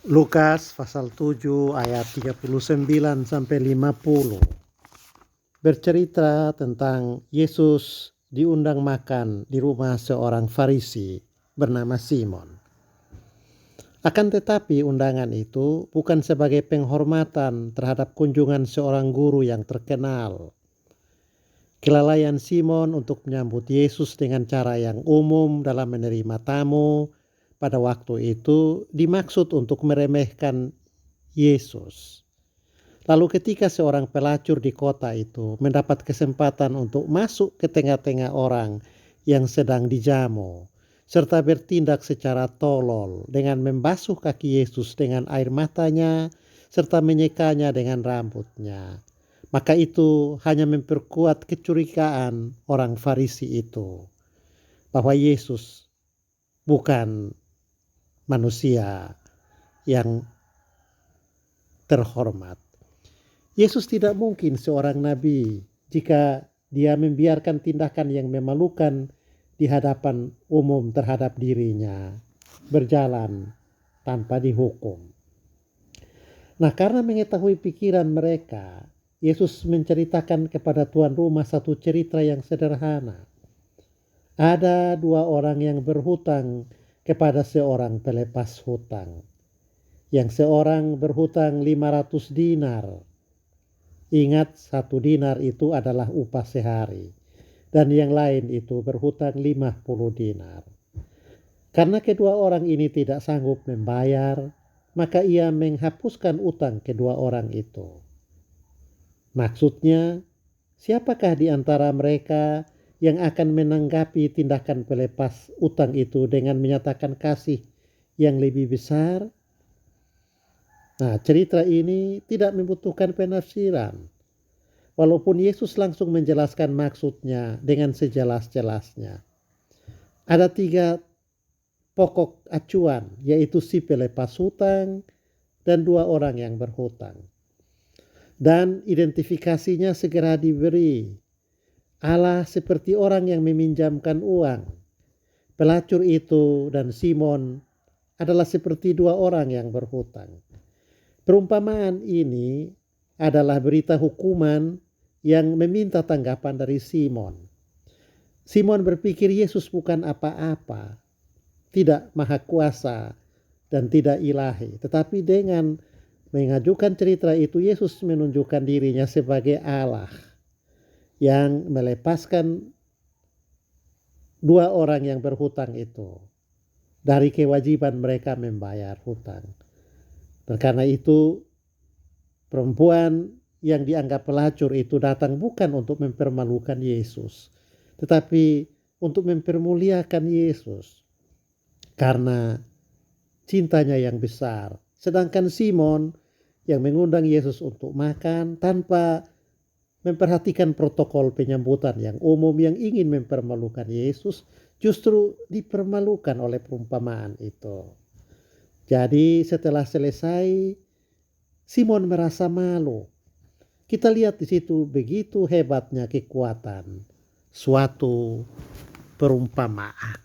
Lukas pasal 7 ayat 39 sampai 50 bercerita tentang Yesus diundang makan di rumah seorang Farisi bernama Simon. Akan tetapi undangan itu bukan sebagai penghormatan terhadap kunjungan seorang guru yang terkenal. Kelalaian Simon untuk menyambut Yesus dengan cara yang umum dalam menerima tamu pada waktu itu dimaksud untuk meremehkan Yesus. Lalu ketika seorang pelacur di kota itu mendapat kesempatan untuk masuk ke tengah-tengah orang yang sedang dijamu, serta bertindak secara tolol dengan membasuh kaki Yesus dengan air matanya, serta menyekanya dengan rambutnya, maka itu hanya memperkuat kecurigaan orang Farisi itu, bahwa Yesus bukan manusia yang terhormat. Yesus tidak mungkin seorang nabi jika dia membiarkan tindakan yang memalukan di hadapan umum terhadap dirinya berjalan tanpa dihukum. Nah, karena mengetahui pikiran mereka, Yesus menceritakan kepada tuan rumah satu cerita yang sederhana. Ada dua orang yang berhutang kepada seorang pelepas hutang. Yang seorang berhutang 500 dinar. Ingat, 1 dinar itu adalah upah sehari. Dan yang lain itu berhutang 50 dinar. Karena kedua orang ini tidak sanggup membayar, maka ia menghapuskan utang kedua orang itu. Maksudnya, siapakah di antara mereka yang akan menanggapi tindakan pelepas utang itu dengan menyatakan kasih yang lebih besar? Nah, cerita ini tidak membutuhkan penafsiran. Walaupun Yesus langsung menjelaskan maksudnya dengan sejelas-jelasnya. Ada 3 pokok acuan, yaitu si pelepas hutang dan 2 orang yang berhutang. Dan identifikasinya segera diberi. Allah seperti orang yang meminjamkan uang. Pelacur itu dan Simon adalah seperti 2 orang yang berhutang. Perumpamaan ini adalah berita hukuman yang meminta tanggapan dari Simon. Simon berpikir Yesus bukan apa-apa, tidak maha kuasa dan tidak ilahi. Tetapi dengan mengajukan cerita itu, Yesus menunjukkan dirinya sebagai Allah yang melepaskan 2 orang yang berhutang itu dari kewajiban mereka membayar hutang. Dan karena itu perempuan yang dianggap pelacur itu datang bukan untuk mempermalukan Yesus, tetapi untuk mempermuliakan Yesus karena cintanya yang besar. Sedangkan Simon yang mengundang Yesus untuk makan tanpa memperhatikan protokol penyambutan yang umum yang ingin mempermalukan Yesus, justru dipermalukan oleh perumpamaan itu. Jadi setelah selesai, Simon merasa malu. Kita lihat di situ begitu hebatnya kekuatan suatu perumpamaan.